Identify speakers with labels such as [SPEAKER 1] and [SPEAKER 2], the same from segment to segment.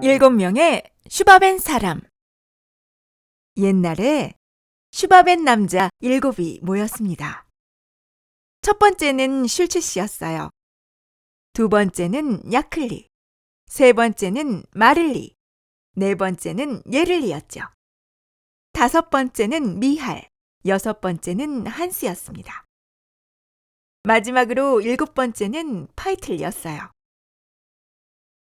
[SPEAKER 1] 7명의 슈바벤 사람. 옛날에 슈바벤 남자 7이 모였습니다. 첫 번째는 슐츠 씨였어요. 두 번째는 야클리, 세 번째는 마를리, 네 번째는 예를리였죠. 다섯 번째는 미할, 여섯 번째는 한스였습니다. 마지막으로 일곱 번째는 파이틀이었어요.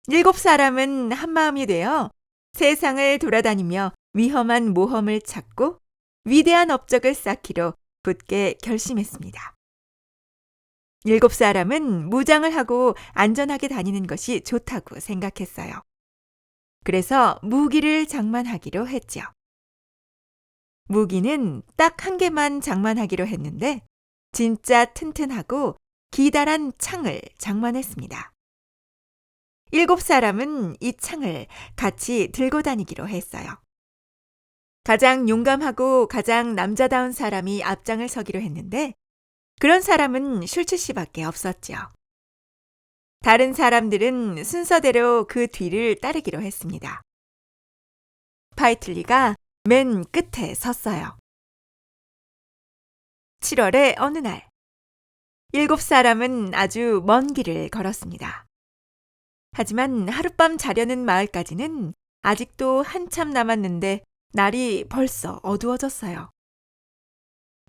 [SPEAKER 1] 7사람은 한마음이 되어 세상을 돌아다니며 위험한 모험을 찾고 위대한 업적을 쌓기로 굳게 결심했습니다. 7사람은 무장을 하고 안전하게 다니는 것이 좋다고 생각했어요. 그래서 무기를 장만하기로 했죠. 무기는 딱 한 개만 장만하기로 했는데 진짜 튼튼하고 기다란 창을 장만했습니다. 7사람은 이 창을 같이 들고 다니기로 했어요. 가장 용감하고 가장 남자다운 사람이 앞장을 서기로 했는데 그런 사람은 슐츠 씨밖에 없었죠. 다른 사람들은 순서대로 그 뒤를 따르기로 했습니다. 파이틀리가 맨 끝에 섰어요. 7월의 어느 날, 7사람은 아주 먼 길을 걸었습니다. 하지만 하룻밤 자려는 마을까지는 아직도 한참 남았는데 날이 벌써 어두워졌어요.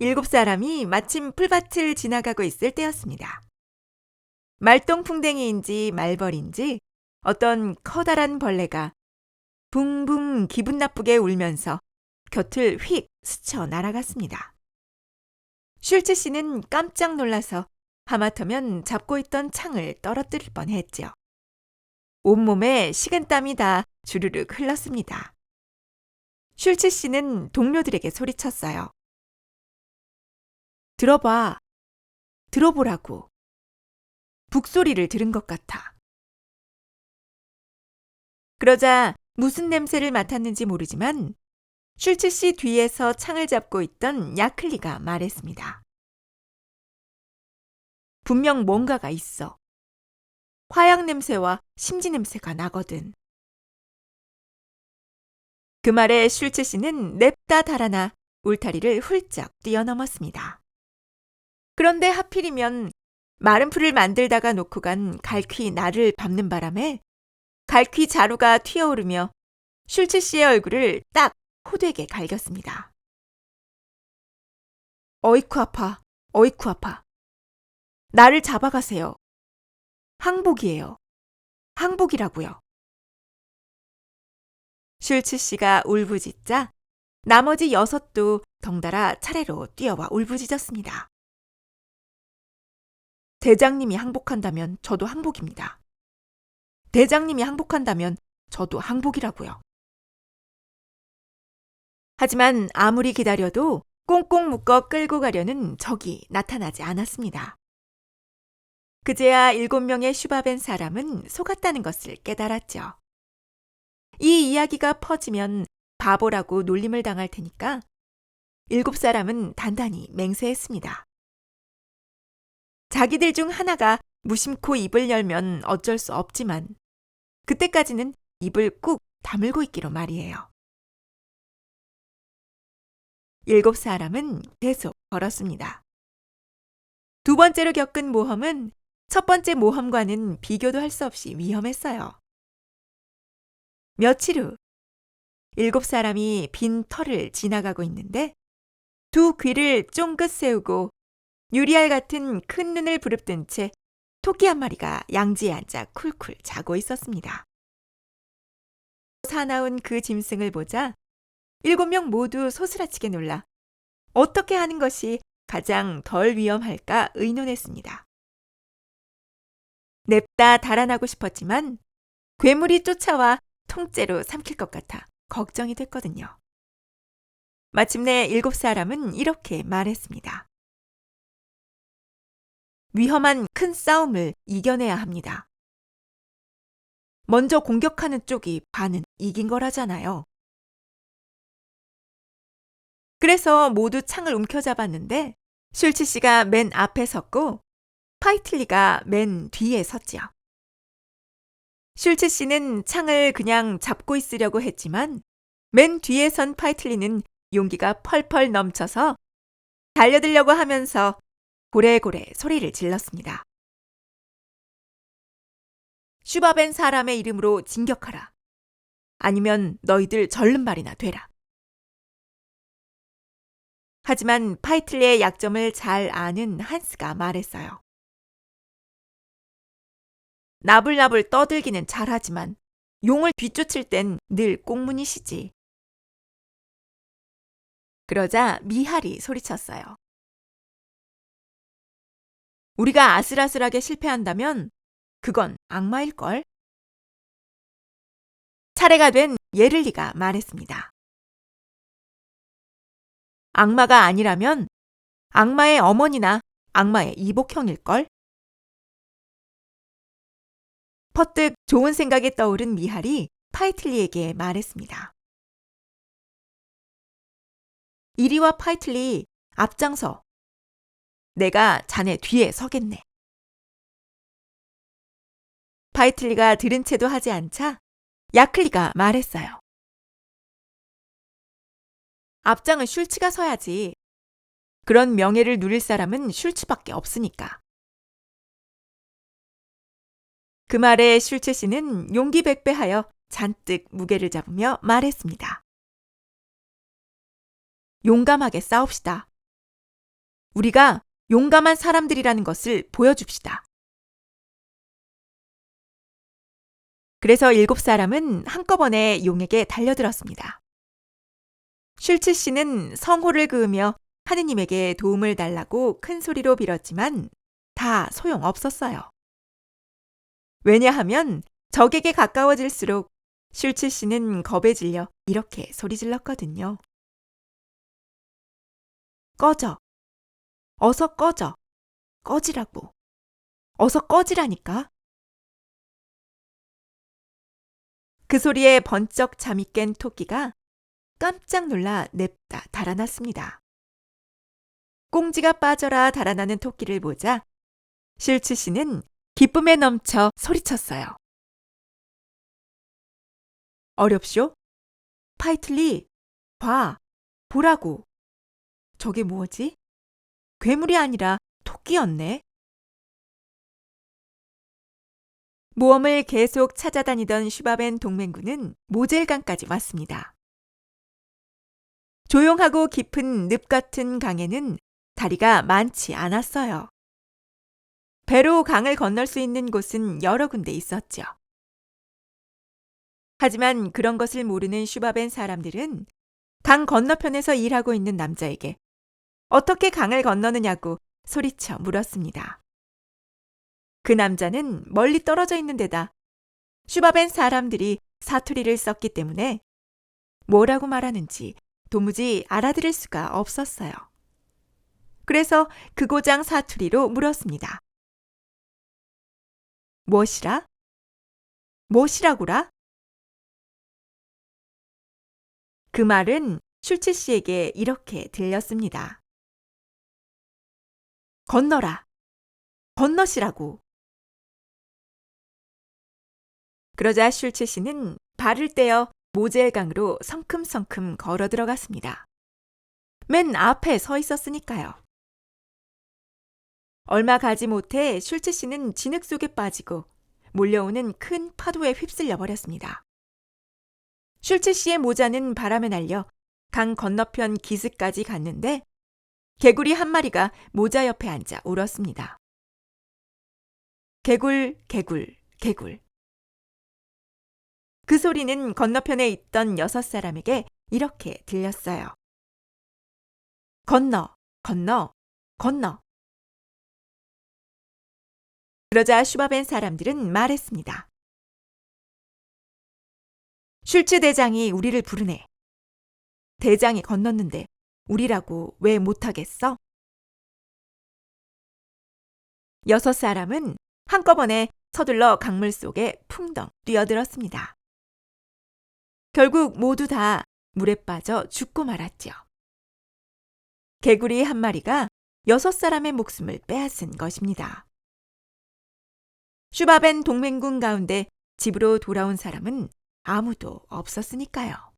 [SPEAKER 1] 7사람이 마침 풀밭을 지나가고 있을 때였습니다. 말똥풍뎅이인지 말벌인지 어떤 커다란 벌레가 붕붕 기분 나쁘게 울면서 곁을 휙 스쳐 날아갔습니다. 슐츠 씨는 깜짝 놀라서 하마터면 잡고 있던 창을 떨어뜨릴 뻔했죠. 온몸에 식은땀이 다 주르륵 흘렀습니다. 슐츠 씨는 동료들에게 소리쳤어요. 들어봐. 들어보라고. 북소리를 들은 것 같아. 그러자 무슨 냄새를 맡았는지 모르지만 슐츠 씨 뒤에서 창을 잡고 있던 야클리가 말했습니다. 분명 뭔가가 있어. 화약 냄새와 심지 냄새가 나거든. 그 말에 슐츠 씨는 냅다 달아나 울타리를 훌쩍 뛰어넘었습니다. 그런데 하필이면 마른 풀을 만들다가 놓고 간 갈퀴 날을 밟는 바람에 갈퀴 자루가 튀어오르며 슐츠 씨의 얼굴을 딱 호되게 갈겼습니다. 어이쿠 아파, 어이쿠 아파. 나를 잡아가세요. 항복이에요. 항복이라고요. 슐츠 씨가 울부짖자 나머지 6도 덩달아 차례로 뛰어와 울부짖었습니다. 대장님이 항복한다면 저도 항복입니다. 대장님이 항복한다면 저도 항복이라고요. 하지만 아무리 기다려도 꽁꽁 묶어 끌고 가려는 적이 나타나지 않았습니다. 그제야 7명의 슈바벤 사람은 속았다는 것을 깨달았죠. 이 이야기가 퍼지면 바보라고 놀림을 당할 테니까 7사람은 단단히 맹세했습니다. 자기들 중 하나가 무심코 입을 열면 어쩔 수 없지만 그때까지는 입을 꾹 다물고 있기로 말이에요. 7사람은 계속 걸었습니다. 두 번째로 겪은 모험은 첫 번째 모험과는 비교도 할 수 없이 위험했어요. 며칠 후 7사람이 빈 터를 지나가고 있는데 두 귀를 쫑긋 세우고 유리알 같은 큰 눈을 부릅뜬 채 토끼 한 마리가 양지에 앉아 쿨쿨 자고 있었습니다. 사나운 그 짐승을 보자 7명 모두 소스라치게 놀라 어떻게 하는 것이 가장 덜 위험할까 의논했습니다. 냅다 달아나고 싶었지만 괴물이 쫓아와 통째로 삼킬 것 같아 걱정이 됐거든요. 마침내 7사람은 이렇게 말했습니다. 위험한 큰 싸움을 이겨내야 합니다. 먼저 공격하는 쪽이 반은 이긴 거라잖아요. 그래서 모두 창을 움켜잡았는데 슐츠 씨가 맨 앞에 섰고 파이틀리가 맨 뒤에 섰지요. 슐츠 씨는 창을 그냥 잡고 있으려고 했지만 맨 뒤에 선 파이틀리는 용기가 펄펄 넘쳐서 달려들려고 하면서 고래고래 소리를 질렀습니다. 슈바벤 사람의 이름으로 진격하라. 아니면 너희들 절름발이나 되라. 하지만 파이틀리의 약점을 잘 아는 한스가 말했어요. 나불나불 떠들기는 잘하지만 용을 뒤쫓을 땐 늘 꽁무니시지. 그러자 미할이 소리쳤어요. 우리가 아슬아슬하게 실패한다면 그건 악마일걸? 차례가 된 예를리가 말했습니다. 악마가 아니라면 악마의 어머니나 악마의 이복형일걸? 퍼뜩 좋은 생각이 떠오른 미할이 파이틀리에게 말했습니다. 이리와 파이틀리, 앞장서. 내가 자네 뒤에 서겠네. 파이틀리가 들은 채도 하지 않자 야클리가 말했어요. 앞장은 슐츠가 서야지. 그런 명예를 누릴 사람은 슐츠밖에 없으니까. 그 말에 슐츠 씨는 용기 백배하여 잔뜩 무게를 잡으며 말했습니다. 용감하게 싸웁시다. 우리가 용감한 사람들이라는 것을 보여줍시다. 그래서 7사람은 한꺼번에 용에게 달려들었습니다. 슐츠 씨는 성호를 그으며 하느님에게 도움을 달라고 큰 소리로 빌었지만 다 소용없었어요. 왜냐하면 적에게 가까워질수록 슐츠 씨는 겁에 질려 이렇게 소리질렀거든요. 꺼져. 어서 꺼져. 꺼지라고. 어서 꺼지라니까. 그 소리에 번쩍 잠이 깬 토끼가 깜짝 놀라 냅다 달아났습니다. 꽁지가 빠져라 달아나는 토끼를 보자 슐츠 씨는 기쁨에 넘쳐 소리쳤어요. 어렵쇼? 파이틀리, 봐, 보라고. 저게 뭐지? 괴물이 아니라 토끼였네. 모험을 계속 찾아다니던 슈바벤 동맹군은 모젤강까지 왔습니다. 조용하고 깊은 늪 같은 강에는 다리가 많지 않았어요. 배로 강을 건널 수 있는 곳은 여러 군데 있었죠. 하지만 그런 것을 모르는 슈바벤 사람들은 강 건너편에서 일하고 있는 남자에게 어떻게 강을 건너느냐고 소리쳐 물었습니다. 그 남자는 멀리 떨어져 있는 데다 슈바벤 사람들이 사투리를 썼기 때문에 뭐라고 말하는지 도무지 알아들을 수가 없었어요. 그래서 그 고장 사투리로 물었습니다. 무엇이라? 무엇이라고라? 그 말은 슐츠 씨에게 이렇게 들렸습니다. 건너라. 건너시라고. 그러자 슐츠 씨는 발을 떼어 모젤강으로 성큼성큼 걸어 들어갔습니다. 맨 앞에 서 있었으니까요. 얼마 가지 못해 슐츠 씨는 진흙 속에 빠지고 몰려오는 큰 파도에 휩쓸려 버렸습니다. 슐츠 씨의 모자는 바람에 날려 강 건너편 기슭까지 갔는데 개구리 한 마리가 모자 옆에 앉아 울었습니다. 개굴, 개굴, 개굴. 그 소리는 건너편에 있던 6사람에게 이렇게 들렸어요. 건너, 건너, 건너. 그러자 슈바벤 사람들은 말했습니다. 슐츠 대장이 우리를 부르네. 대장이 건넜는데 우리라고 왜 못하겠어? 6사람은 한꺼번에 서둘러 강물 속에 풍덩 뛰어들었습니다. 결국 모두 다 물에 빠져 죽고 말았죠. 개구리 한 마리가 6사람의 목숨을 빼앗은 것입니다. 슈바벤 동맹군 가운데 집으로 돌아온 사람은 아무도 없었으니까요.